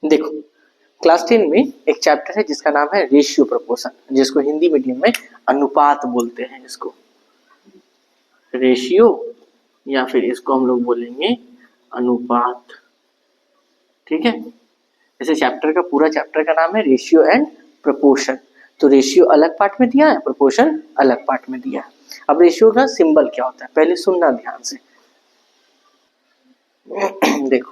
देखो क्लास 10 में एक चैप्टर है जिसका नाम है रेशियो प्रपोर्शन, जिसको हिंदी मीडियम में अनुपात बोलते हैं। इसको रेशियो या फिर इसको हम लोग बोलेंगे अनुपात, ठीक है। ऐसे चैप्टर का पूरा चैप्टर का नाम है रेशियो एंड प्रपोर्शन। तो रेशियो अलग पार्ट में दिया है, प्रपोर्शन अलग पार्ट में दिया है। अब रेशियो का सिंबल क्या होता है पहले सुनना ध्यान से। देखो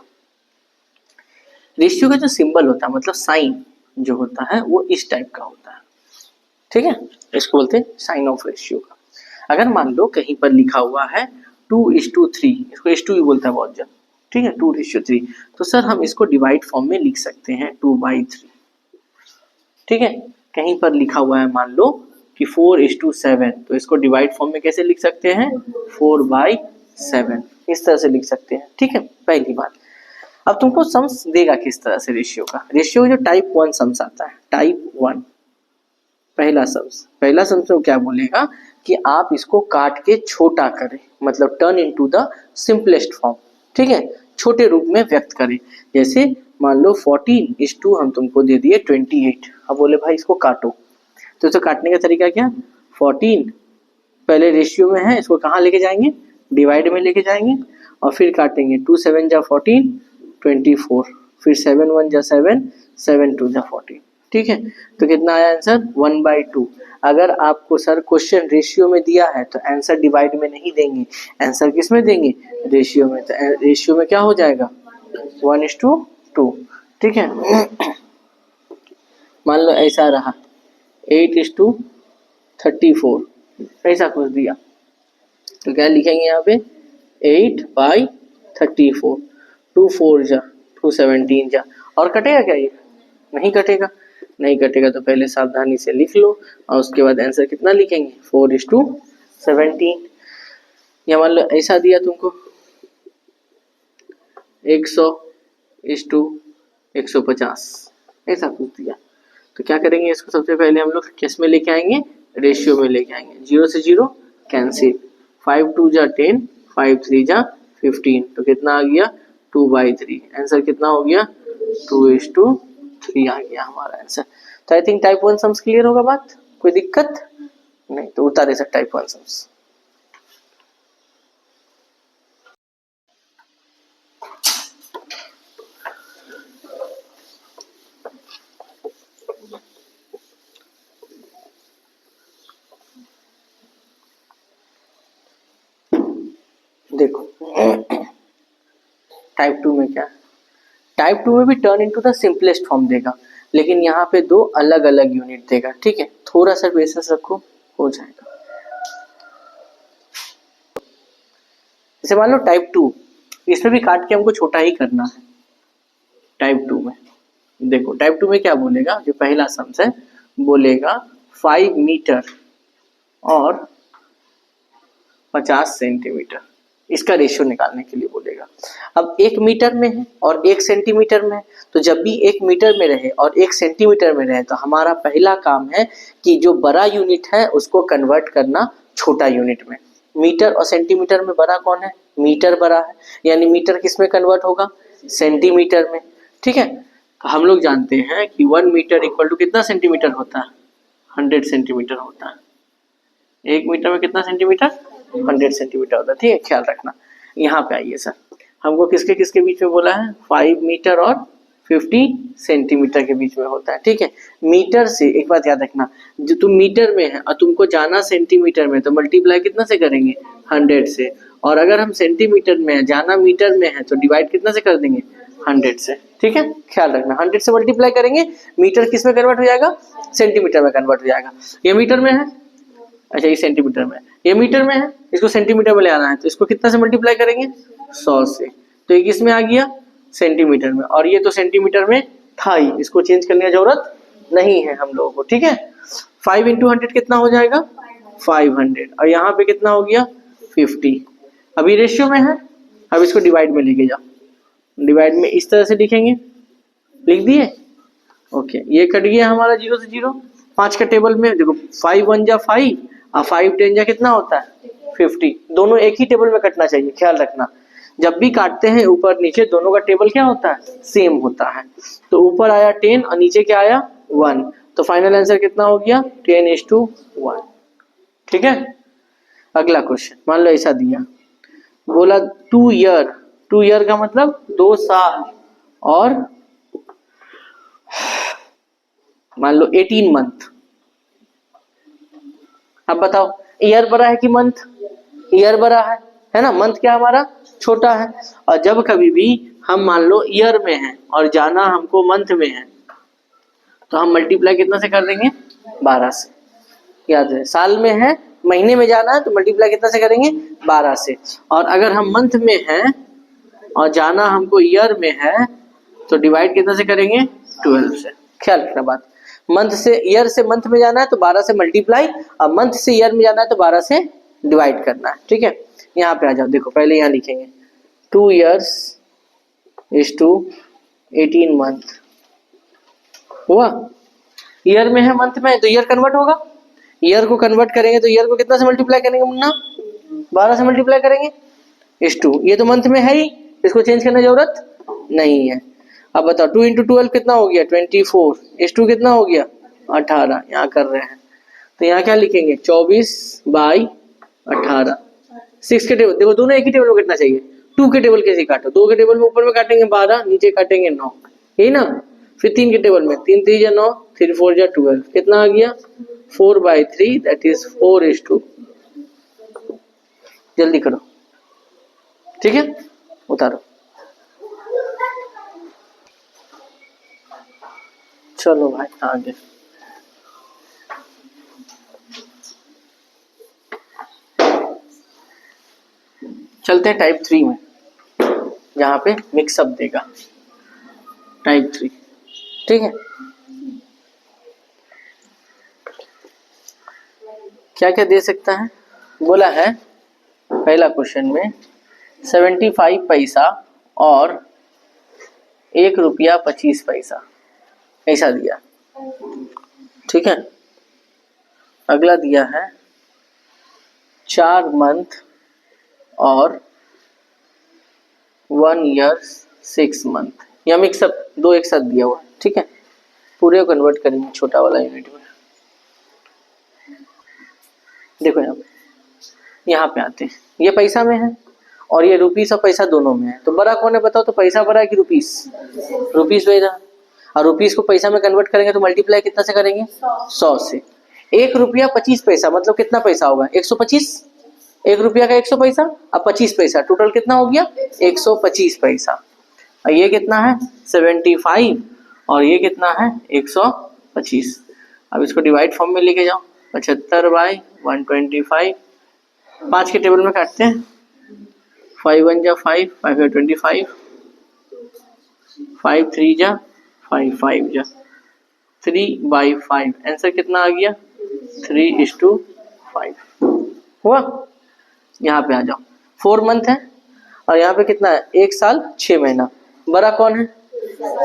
रेशियो का जो सिंबल होता है मतलब साइन जो होता है वो इस टाइप का होता है, ठीक है। इसको बोलते हैं साइन ऑफ रेशियो का। अगर मान लो कहीं पर लिखा हुआ है 2:3, इसको h2 भी बोलता है बहुत जन, ठीक है, 2:3, तो सर हम इसको डिवाइड फॉर्म में लिख सकते हैं 2/3, ठीक है। कहीं पर लिखा हुआ है मान लो कि 4:7, तो इसको डिवाइड फॉर्म में कैसे लिख सकते हैं 4/7, इस तरह से लिख सकते हैं, ठीक है। पहली बात। अब तुमको सम्स देगा किस तरह से रेशियो का। रेशियो जो टाइप 1 सम्स आता है, टाइप 1 पहला सम्स में क्या बोलेगा कि आप इसको काट के छोटा करें, मतलब turn into the simplest form, ठीक है, छोटे रूप में व्यक्त करें। जैसे मान लो 14:2 हम तुमको दे दिए 28, अब बोले भाई इसको काटो, तो इसे काटने का तरीका क्या, 14 पहले रेशियो में है, इसको कहाँ लेके जाएंगे डिवाइड में लेके जाएंगे और फिर काटेंगे 2 7 जा 14 24, फिर 7 1 जा 7 7 2 जा 14, ठीक है। तो कितना आया आंसर 1/2। अगर आपको सर क्वेश्चन रेशियो में दिया है तो आंसर डिवाइड में नहीं देंगे, आंसर किस में देंगे रेशियो में। तो रेशियो में क्या हो जाएगा 1:2, ठीक है। मान लो ऐसा रहा 8:34, ऐसा कुछ दिया तो क्या लिखेंगे यहाँ पे 8/34, 2 4 जा 2 17 जा, और कटेगा क्या ये, नहीं कटेगा। नहीं कटेगा तो पहले सावधानी से लिख लो और उसके बाद आंसर कितना लिखेंगे 4:17। या मान लो ऐसा दिया तुमको 100:150, ऐसा कुछ दिया तो क्या करेंगे इसको सबसे पहले हम लोग किस में लेके आएंगे रेशियो में लेके आएंगे। 0 से 0 कैंसिल, 5 2 जा 10, 5 3 जा 15, तो कितना आ गया 2/3। आंसर कितना हो गया 2:3 आ गया हमारा आंसर। तो I think type 1 sums clear होगा बात, कोई दिक्कत नहीं, तो उतारे सर टाइप 1 सम्स। देखो टाइप 2 में क्या, टाइप 2 में भी turn into the simplest form देगा, लेकिन यहाँ पे दो अलग अलग यूनिट देगा, ठीक है। थोड़ा सा बेसिस रखो हो जाएगा। जैसे मान लो टाइप 2, इसमें भी काट के हमको छोटा ही करना है। टाइप 2 में देखो टाइप 2 में क्या बोलेगा, जो पहला सम्स है बोलेगा 5 मीटर और 50 सेंटीमीटर, इसका रेशियो निकालने के लिए बोलेगा। अब 1 मीटर में है और 1 सेंटीमीटर में है, तो जब भी 1 मीटर में रहे और 1 सेंटीमीटर में रहे तो हमारा पहला काम है कि जो बड़ा यूनिट है उसको कन्वर्ट करना छोटा यूनिट में। मीटर और सेंटीमीटर में बड़ा कौन है, मीटर बड़ा है, यानी मीटर किस में कन्वर्ट होगा सेंटीमीटर में, ठीक है। तो हम लोग जानते हैं कि 1 मीटर इक्वल टू कितना सेंटीमीटर होता है 100 सेंटीमीटर होता है। 1 मीटर में कितना सेंटीमीटर 100 सेंटीमीटर होता है, ठीक है, ख्याल रखना। यहाँ पे आइए सर, हमको किसके किसके बीच में बोला है 5 मीटर और 50 सेंटीमीटर के बीच में होता है, ठीक है। मीटर से एक बात याद रखना, जो तुम मीटर में है और तुमको जाना सेंटीमीटर में, तो मल्टीप्लाई कितना से करेंगे 100 से, और अगर हम सेंटीमीटर में है जाना मीटर में है तो डिवाइड कितना से कर देंगे 100 से, ठीक है, ख्याल रखना। 100 से मल्टीप्लाई करेंगे, मीटर किस में कन्वर्ट हो जाएगा सेंटीमीटर में कन्वर्ट हो जाएगा। ये मीटर में है, अच्छा ये सेंटीमीटर में, ये मीटर में है, इसको सेंटीमीटर में ले आना है तो इसको कितना से मल्टीप्लाई करेंगे 100 से, तो ये किस में आ गया सेंटीमीटर में, और ये तो सेंटीमीटर में था ही, इसको चेंज करने की जरूरत नहीं है हम लोगों को, ठीक है। 5 × 100 कितना हो जाएगा 500, और यहाँ पे कितना हो गया 50। अभी रेशियो में है, अब इसको डिवाइड में लेके जाओ, डिवाइड में इस तरह से लिखेंगे, लिख दिए, ओके। ये कट गया हमारा 0 से 0, 5 का टेबल में देखो 5 1 जा 5 और 5 10 जा कितना होता है 50, दोनों एक ही टेबल में कटना चाहिए, ख्याल रखना। जब भी काटते हैं ऊपर नीचे दोनों का टेबल क्या होता है, सेम होता है। तो ऊपर आया 10 और नीचे क्या आया 1, तो फाइनल आंसर कितना हो गया 10:1। ठीक है। अगला क्वेश्चन, मान लो ऐसा दिया, बोला 2 ईयर, 2 ईयर का मतलब 2 साल, और मान लो 18 मंथ। अब बताओ ईयर बड़ा है कि मंथ? ईयर बड़ा है ना, मंथ क्या हमारा छोटा है। और जब कभी भी हम मान लो ईयर में हैं और जाना हमको मंथ में है, तो हम मल्टीप्लाई कितना से कर देंगे 12 से। याद है, साल में है महीने में जाना है तो मल्टीप्लाई कितना से करेंगे 12 से। और अगर हम मंथ में हैं और जाना हमको ईयर में है तो डिवाइड कितना से करेंगे 12 से। ख्याल रखना बात, मंथ से ईयर से मंथ में जाना है तो 12 से मल्टीप्लाई, और मंथ से ईयर में जाना है तो 12 से डिवाइड करना है। ठीक है, यहाँ पे आ जाओ, देखो पहले यहाँ लिखेंगे 2 years is to 18 month। हुआ, ईयर में है मंथ में है तो ईयर कन्वर्ट होगा, ईयर को कन्वर्ट करेंगे तो ईयर को कितना से मल्टीप्लाई करेंगे मुन्ना 12 से मल्टीप्लाई करेंगे इस 2। ये तो मंथ में है ही, इसको चेंज करने की जरूरत नहीं है। अब बताओ 2 × 12 कितना हो गया 24, इस 2 कितना हो गया 18। यहाँ कर रहे हैं तो यहाँ क्या लिखेंगे 24/18। 6 के टेबल देखो, दोनों एक ही टेबल में कितना चाहिए, 2 के टेबल कैसे काटो, 2 के टेबल में ऊपर में काटेंगे 12, नीचे काटेंगे 9, यही ना। फिर 3 के टेबल में 3 3 9, 3 4 12, कितना आ गया 4/3, दैट इज 4:2। जल्दी करो, ठीक है, उतारो। चलो भाई आगे चलते हैं टाइप 3 में, जहां पे मिक्सअप देगा टाइप 3। ठीक है, क्या क्या दे सकता है, बोला है पहला क्वेश्चन में 75 पैसा और 1 रुपया 25 पैसा ऐसा दिया। ठीक है, अगला दिया है 4 मंथ और 1 ईयर 6 मंथ। या मिक्सअप दो एक साथ दिया हुआ। ठीक है, पूरे को कन्वर्ट करेंगे छोटा वाला यूनिट में। देखो यहाँ पे आते हैं, ये पैसा में है और ये रुपीस और पैसा दोनों में है, तो बड़ा कौन है बताओ, तो पैसा बड़ा है कि रुपीस? रुपीस बड़ा। और रुपीस को पैसा में कन्वर्ट करेंगे तो मल्टीप्लाई कितना से करेंगे 100 से। 1 रुपया 25 पैसा मतलब कितना पैसा होगा 125। 1 रुपया का 100 पैसा और 25 पैसा, टोटल कितना हो गया 125 पैसा। और ये कितना है 75 और ये कितना है 125। अब इसको डिवाइड फॉर्म में लेके जाओ, 75/125। 5 के टेबल में काटते हैं, 5 1 जा 5, 5 25, 5 3 जा 5, 5 जा 3/5। आंसर कितना आ गया 3:5 हुआ। यहाँ पे आ जाओ, 4 मंथ है और यहाँ पे कितना है 1 साल 6 महीना। बड़ा कौन है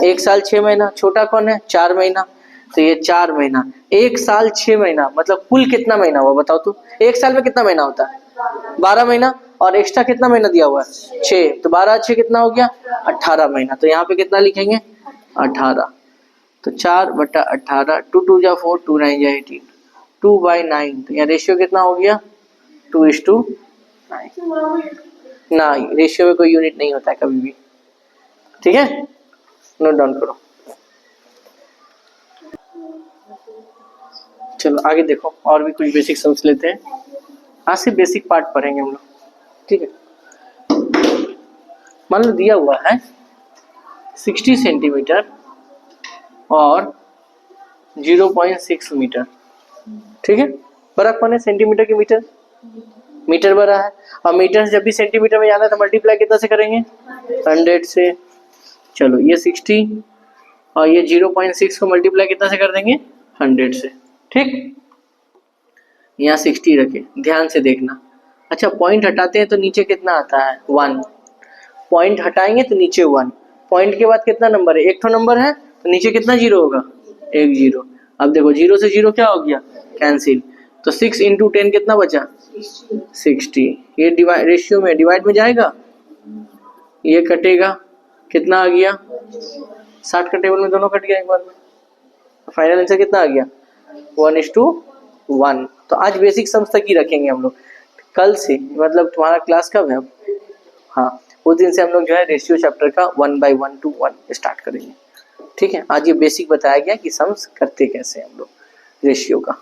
1 साल 6 महीना, छोटा कौन है 4 महीना, तो ये 4 महीना। 1 साल 6 महीना मतलब कुल कितना महीना हुआ बताओ तो। 1 साल में कितना महीना होता है 12 महीना, और एक्स्ट्रा कितना महीना दिया हुआ है 6, तो 12 6 कितना हो गया 18 महीना। तो यहाँ पे कितना लिखेंगे 18, तो 4/18, 2 2 जा 4, 2 9 जा 18, 2/9। तो यहाँ रेशियो कितना हो गया 2:9। ना रेशियो में कोई यूनिट नहीं होता है कभी भी। ठीक है, नोट डाउन करो। चलो आगे देखो, और भी कुछ बेसिक समझ लेते हैं। आज से बेसिक पार्ट पढ़ेंगे हम लोग। ठीक है, मान लो दिया हुआ है 60 सेंटीमीटर और 0.6 मीटर। ठीक है, बड़ा कौन है सेंटीमीटर की मीटर, मीटर बड़ा है। और मीटर से जब भी सेंटीमीटर में जाना है तो मल्टीप्लाई कितना से करेंगे 100 से। चलो ये 60 और ये 0.6 को मल्टीप्लाई कितना से कर देंगे 100 से। ठीक, यहाँ 60 रखे, ध्यान से देखना। अच्छा पॉइंट हटाते हैं तो नीचे कितना आता है 1, पॉइंट हटाएंगे तो नीचे 1, पॉइंट के बाद कितना नंबर है, एक तो नंबर है तो नीचे कितना जीरो होगा 1 0। अब देखो 0 से 0 क्या हो गया कैंसिल, तो 6 × 10 कितना बचा 60। ये डिवाइड रेशियो में डिवाइड में जाएगा ये कटेगा, कितना आ गया 60 का टेबल में दोनों कट गया एक बार में। फाइनल आंसर कितना आ गया 1:1। तो आज बेसिक सम्स तक ही रखेंगे हम लोग। कल से मतलब तुम्हारा क्लास कब है अब? हाँ, उस दिन से हम लोग जो है रेशियो चैप्टर का 1/1 to 1 स्टार्ट करेंगे। ठीक है, आज ये बेसिक बताया गया कि सम्स करते कैसे हम लोग रेशियो का।